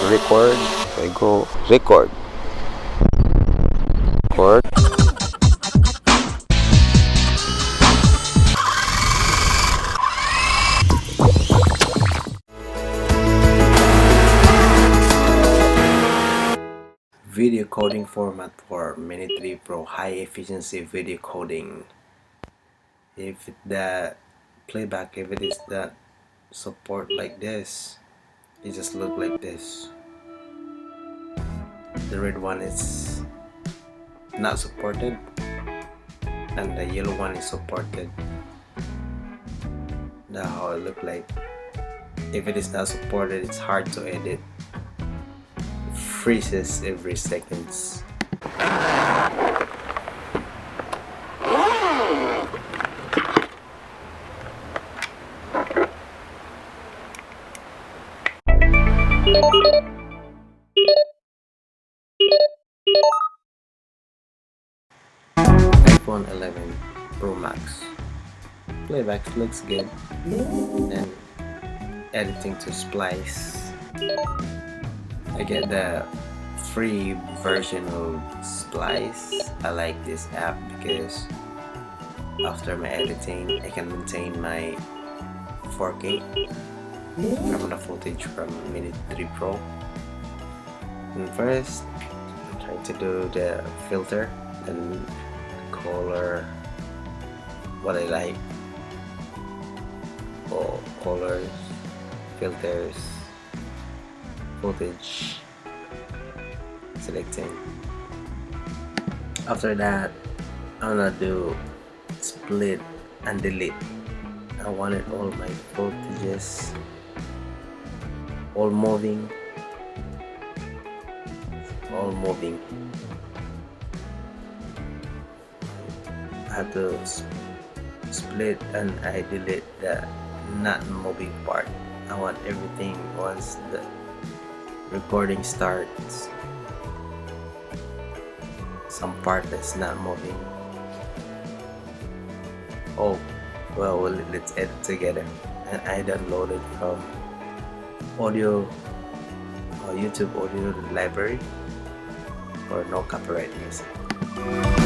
record. So I go record. Record. Video coding format for Mini 3 Pro high efficiency video coding. If the playback, if it is that support like this, it just look like this. The red one is not supported and the yellow one is supported. That's how it look like. If it is not supported, it's hard to edit. Freezes every seconds. iPhone 11 Pro Max. Playback looks good. And editing to splice. I get the free version of Splice. I like this app because after my editing I can maintain my 4K from the footage from Mini 3 Pro. And first I'm trying to do the filter and color what I like. Oh, colors, filters, footage, selecting. After that I'm gonna do split and delete. I wanted all my footages all moving. I have to split and I delete the not moving part. I want everything once the recording starts. Some part that's not moving. Oh, well, let's edit together. And I downloaded from audio or YouTube audio library for no copyright music.